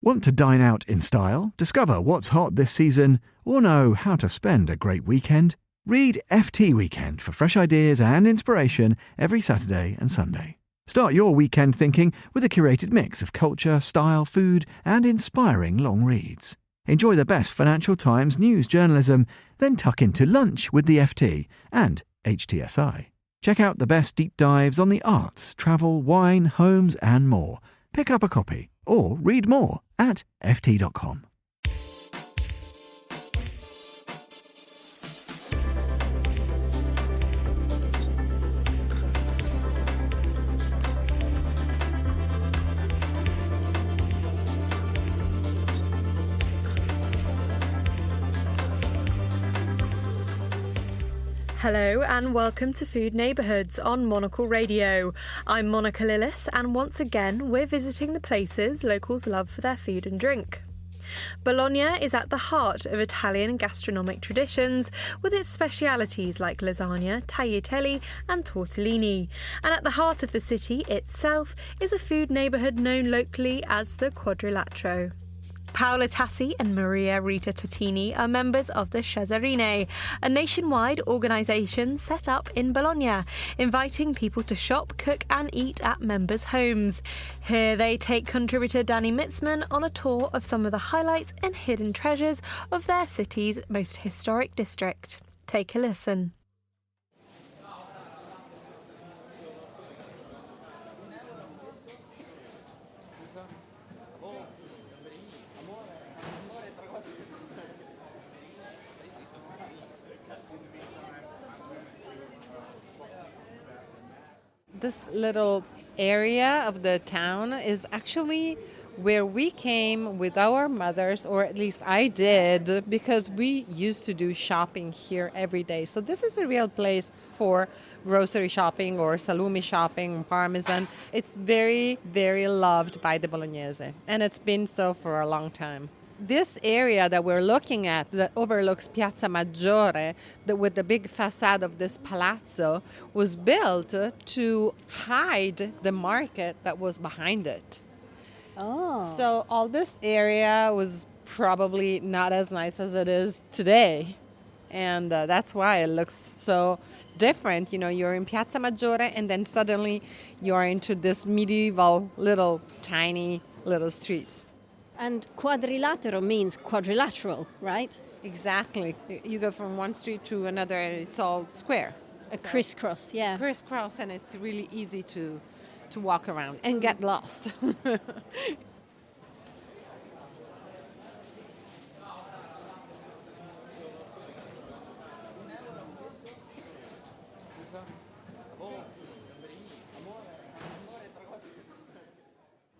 Want to dine out in style, discover what's hot this season, or know how to spend a great weekend? Read FT Weekend for fresh ideas and inspiration every Saturday and Sunday. Start your weekend thinking with a curated mix of culture, style, food, and inspiring long reads. Enjoy the best Financial Times news journalism, then tuck into lunch with the FT and HTSI. Check out the best deep dives on the arts, travel, wine, homes, and more. Pick up a copy or read more at ft.com. Hello and welcome to Food Neighbourhoods on Monocle Radio. I'm Monica Lillis and once again we're visiting the places locals love for their food and drink. Bologna is at the heart of Italian gastronomic traditions with its specialities like lasagne, tagliatelle and tortellini. And at the heart of the city itself is a food neighbourhood known locally as the Quadrilatero. Paola Tassi and Maria Rita Totini are members of the Cesarine, a nationwide organisation set up in Bologna, inviting people to shop, cook and eat at members' homes. Here they take contributor Dany Mitzman on a tour of some of the highlights and hidden treasures of their city's most historic district. Take a listen. This little area of the town is actually where we came with our mothers, or at least I did, because we used to do shopping here every day. So this is a real place for grocery shopping or salumi shopping, parmesan. It's very, very loved by the Bolognese, and it's been so for a long time. This area that we're looking at that overlooks Piazza Maggiore, with the big facade of this palazzo, was built to hide the market that was behind it. Oh. So all this area was probably not as nice as it is today. And that's why it looks so different. You know, you're in Piazza Maggiore and then suddenly you're into this medieval little tiny little streets. And quadrilatero means quadrilateral, right? Exactly. You go from one street to another and it's all square. A crisscross, yeah. Crisscross, and it's really easy to walk around and get lost.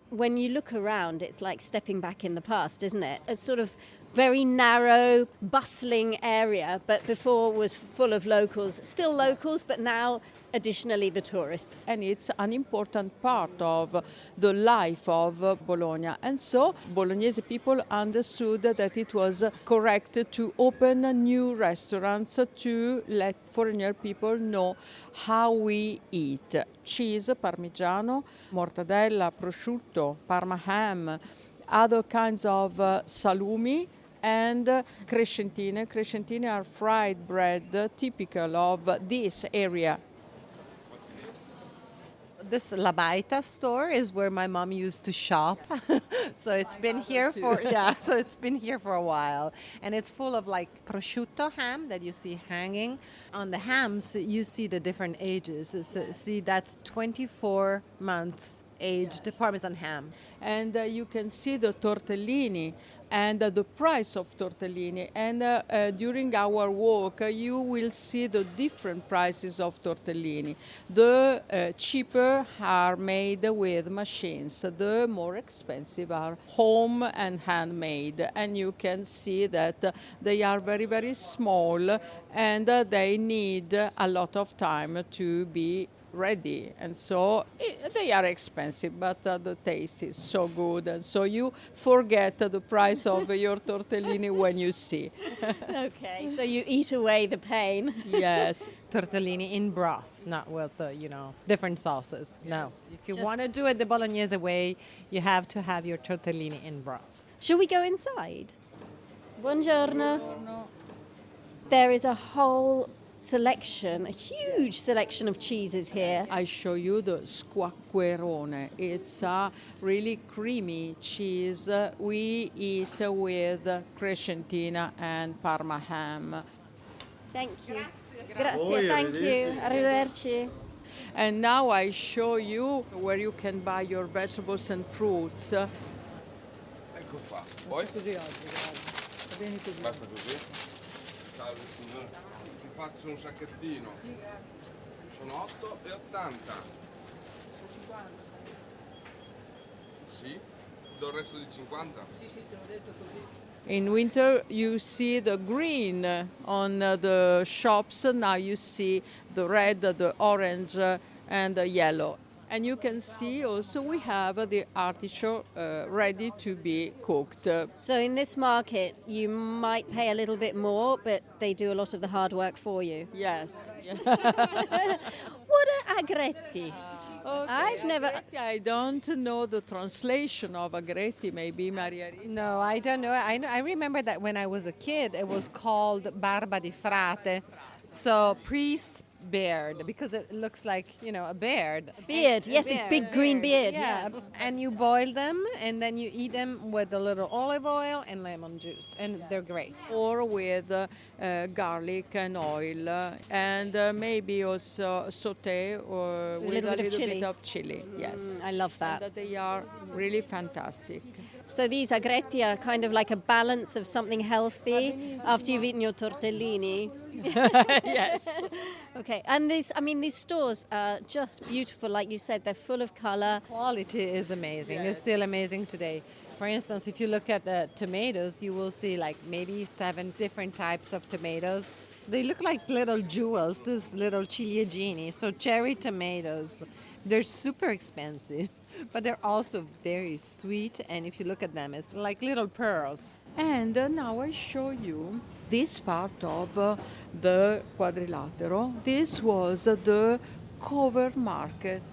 When you look around, it's like stepping back in the past, isn't it? A sort of very narrow, bustling area, but before was full of locals. Still locals, but now additionally the tourists. And it's an important part of the life of Bologna. And so Bolognese people understood that it was correct to open new restaurants to let foreigner people know how we eat. Cheese, parmigiano, mortadella, prosciutto, parma ham, other kinds of salumi, and crescentine. Crescentine are fried bread typical of this area. This La Baita store is where my mom used to shop. So it's been here for a while. And it's full of like prosciutto ham that you see hanging. On the hams, you see the different ages. So, see, that's 24 months aged Parmesan ham. And you can see the tortellini and the price of tortellini. And during our walk, you will see the different prices of tortellini. The cheaper are made with machines. The more expensive are home and handmade. And you can see that they are very, very small and they need a lot of time to be ready, and so they are expensive, but the taste is so good, and so you forget the price of your tortellini when you see. Okay, so you eat away the pain. Yes. Tortellini in broth, not with, different sauces. No. If you want to do it the Bolognese way, you have to have your tortellini in broth. Shall we go inside? Buongiorno. There is a whole selection, a huge selection of cheeses here. I show you the squacquerone. It's a really creamy cheese we eat with crescentina and Parma ham. Thank you. Grazie, thank you. Arrivederci. And now I show you where you can buy your vegetables and fruits. Ecco qua. Poi? Basta così? Salve signore. Ti faccio un sacchettino. Sono 8,80. Sì? Do il resto di 50? In winter you see the green on the shops. Now you see the red, the orange and the yellow. And you can see also we have the artichoke ready to be cooked. So in this market, you might pay a little bit more, but they do a lot of the hard work for you. Yes. What are agretti? Okay, I've never... agretti, I don't know the translation of agretti, maybe Maria Rita. No, I don't know. I remember that when I was a kid, it was called barba di frate, so priest beard, because it looks like, a beard. Beard, yes, a big green beard. Yeah, and you boil them, and then you eat them with a little olive oil and lemon juice, and they're great. Or with garlic and oil, and maybe also saute or with a little bit of chili. Yes, I love that. And they are really fantastic. So these agretti are kind of like a balance of something healthy after you've eaten your tortellini. Yes. Okay, and these stores are just beautiful. Like you said, they're full of color. Quality is amazing. It's still amazing today. For instance, if you look at the tomatoes, you will see like maybe 7 different types of tomatoes. They look like little jewels, these little ciliegini. So cherry tomatoes, they're super expensive, but they're also very sweet. And if you look at them, it's like little pearls. And now I show you this part of the Quadrilatero. This was the cover market.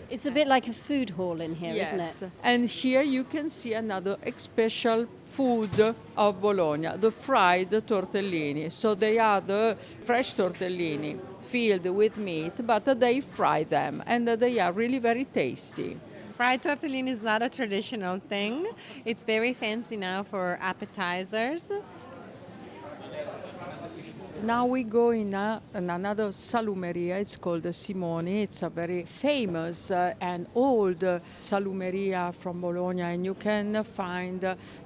It's a bit like a food hall in here, isn't it? And here you can see another special food of Bologna, the fried tortellini. So they are the fresh tortellini filled with meat, but they fry them, and they are really very tasty. Fried tortellini is not a traditional thing. It's very fancy now for appetizers. Now we go in another salumeria. It's called Simone. It's a very famous and old salumeria from Bologna, and you can find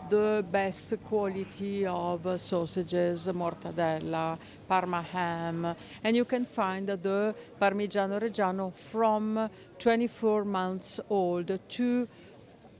the best quality of sausages, mortadella, Parma ham, and you can find the Parmigiano Reggiano from 24 months old to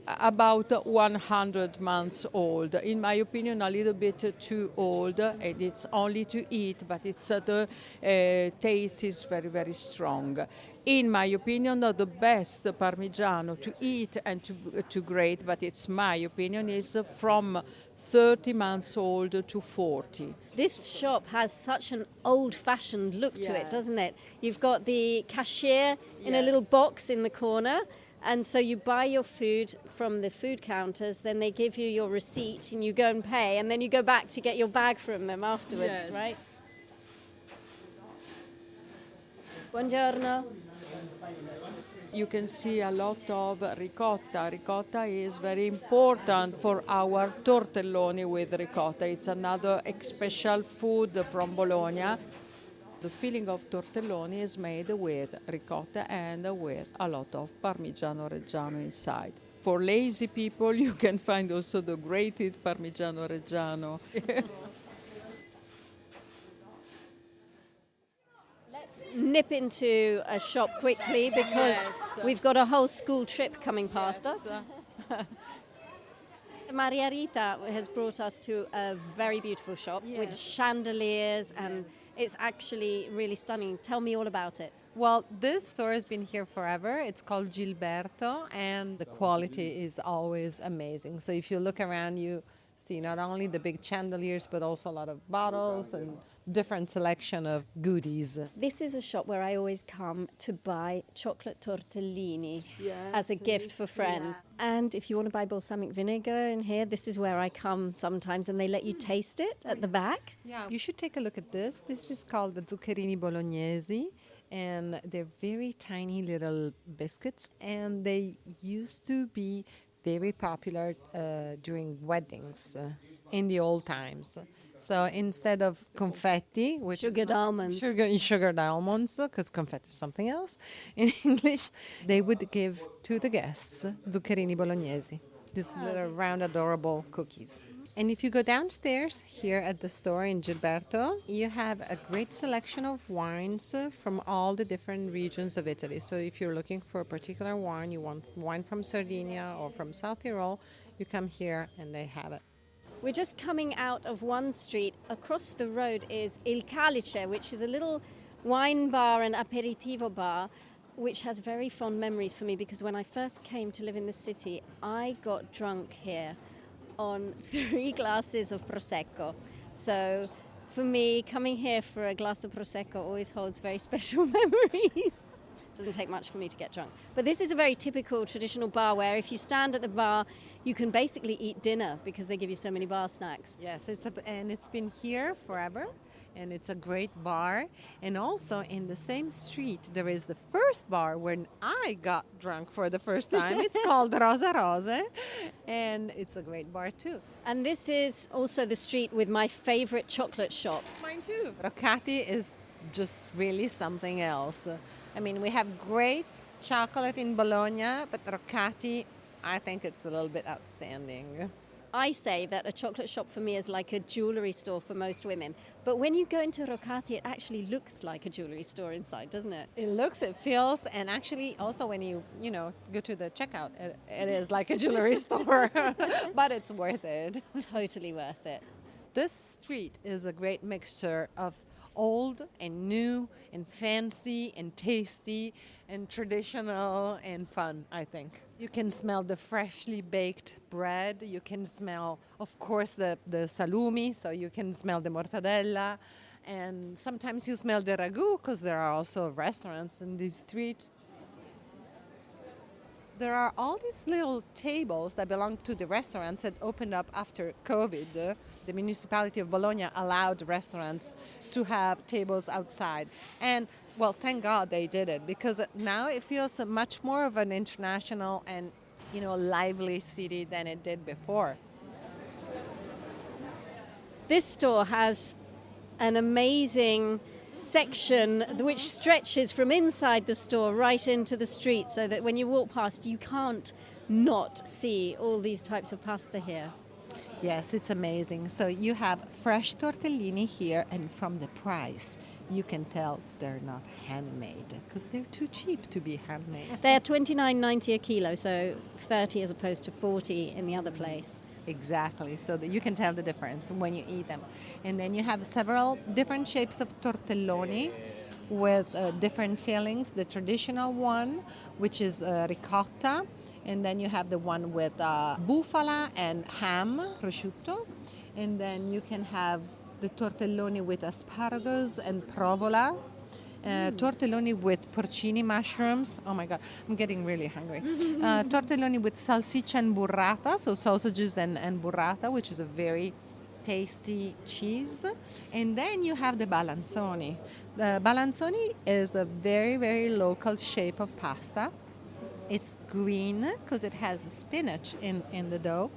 about 100 months old. In my opinion, a little bit too old, and it's only to eat, but it's the taste is very, very strong. In my opinion, the best Parmigiano to eat and to grate, but it's my opinion, is from 30 months old to 40. This shop has such an old-fashioned look to it, doesn't it? You've got the cashier in a little box in the corner, and so you buy your food from the food counters, then they give you your receipt and you go and pay, and then you go back to get your bag from them afterwards, right? Buongiorno. You can see a lot of ricotta. Ricotta is very important for our tortelloni with ricotta. It's another special food from Bologna. The filling of tortelloni is made with ricotta and with a lot of Parmigiano Reggiano inside. For lazy people, you can find also the grated Parmigiano Reggiano. Let's nip into a shop quickly because we've got a whole school trip coming past us. Maria Rita has brought us to a very beautiful shop with chandeliers, and it's actually really stunning. Tell me all about it. Well, this store has been here forever. It's called Gilberto, and the quality is always amazing. So if you look around, you see not only the big chandeliers, but also a lot of bottles and different selection of goodies. This is a shop where I always come to buy chocolate tortellini as a gift for friends. And if you want to buy balsamic vinegar in here, this is where I come sometimes, and they let you taste it at the back. Yeah, you should take a look at this. This is called the zuccherini bolognese, and they're very tiny little biscuits, and they used to be very popular during weddings in the old times. So instead of confetti, which Sugared almonds. sugared almonds, because confetti is something else in English, they would give to the guests zuccherini bolognese, these little round, adorable cookies. And if you go downstairs here at the store in Gilberto, you have a great selection of wines from all the different regions of Italy. So if you're looking for a particular wine, you want wine from Sardinia or from South Tyrol, you come here and they have it. We're just coming out of one street. Across the road is Il Calice, which is a little wine bar and aperitivo bar, which has very fond memories for me because when I first came to live in the city, I got drunk here on 3 glasses of Prosecco. So for me, coming here for a glass of Prosecco always holds very special memories. Doesn't take much for me to get drunk. But this is a very typical traditional bar where if you stand at the bar, you can basically eat dinner because they give you so many bar snacks. Yes, and it's been here forever, and it's a great bar. And also in the same street, there is the first bar where I got drunk for the first time. It's called Rosa Rose, and it's a great bar too. And this is also the street with my favorite chocolate shop. Mine too. Roccati is just really something else. I mean, we have great chocolate in Bologna, but Roccati, I think it's a little bit outstanding. I say that a chocolate shop for me is like a jewellery store for most women. But when you go into Roccati, it actually looks like a jewellery store inside, doesn't it? It looks, it feels, and actually also when you go to the checkout, it is like a jewelry store, but it's worth it. Totally worth it. This street is a great mixture of old and new and fancy and tasty and traditional and fun, I think. You can smell the freshly baked bread. You can smell, of course, the salumi, so you can smell the mortadella. And sometimes you smell the ragu because there are also restaurants in these streets. There are all these little tables that belong to the restaurants that opened up after COVID. The municipality of Bologna allowed restaurants to have tables outside. And, well, thank God they did it because now it feels much more of an international and, lively city than it did before. This store has an amazing section which stretches from inside the store right into the street so that when you walk past you can't not see all these types of pasta here. Yes, it's amazing. So you have fresh tortellini here, and from the price you can tell they're not handmade because they're too cheap to be handmade. They're $29.90 a kilo, so 30 as opposed to 40 in the other place. Exactly, so that you can tell the difference when you eat them. And then you have several different shapes of tortelloni with different fillings. The traditional one, which is ricotta, and then you have the one with bufala and ham, prosciutto, and then you can have the tortelloni with asparagus and provola. Tortelloni with porcini mushrooms. Oh my God, I'm getting really hungry. Tortelloni with salsiccia and burrata, so sausages and burrata, which is a very tasty cheese. And then you have the balanzoni. The balanzoni is a very, very local shape of pasta. It's green because it has spinach in the dough.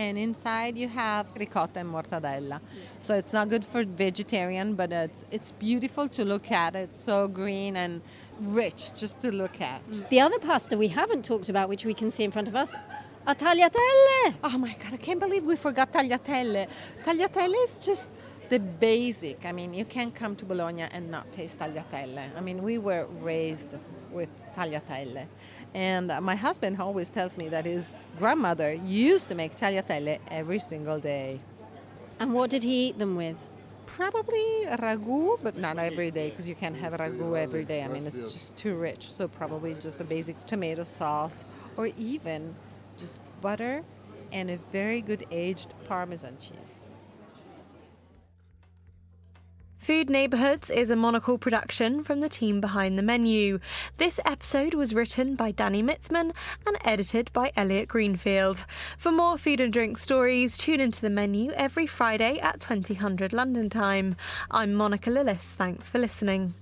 And inside you have ricotta and mortadella. So it's not good for vegetarian, but it's beautiful to look at. It's so green and rich just to look at. The other pasta we haven't talked about, which we can see in front of us, are tagliatelle. Oh my God, I can't believe we forgot tagliatelle. Tagliatelle is just the basic. I mean, you can't come to Bologna and not taste tagliatelle. I mean, we were raised with tagliatelle. And my husband always tells me that his grandmother used to make tagliatelle every single day. And what did he eat them with? Probably ragu, but not every day because you can't have ragu every day. I mean, it's just too rich. So probably just a basic tomato sauce or even just butter and a very good aged Parmesan cheese. Food Neighbourhoods is a Monocle production from the team behind the menu. This episode was written by Dany Mitzman and edited by Elliot Greenfield. For more food and drink stories, tune into the menu every Friday at 2000 London time. I'm Monica Lillis. Thanks for listening.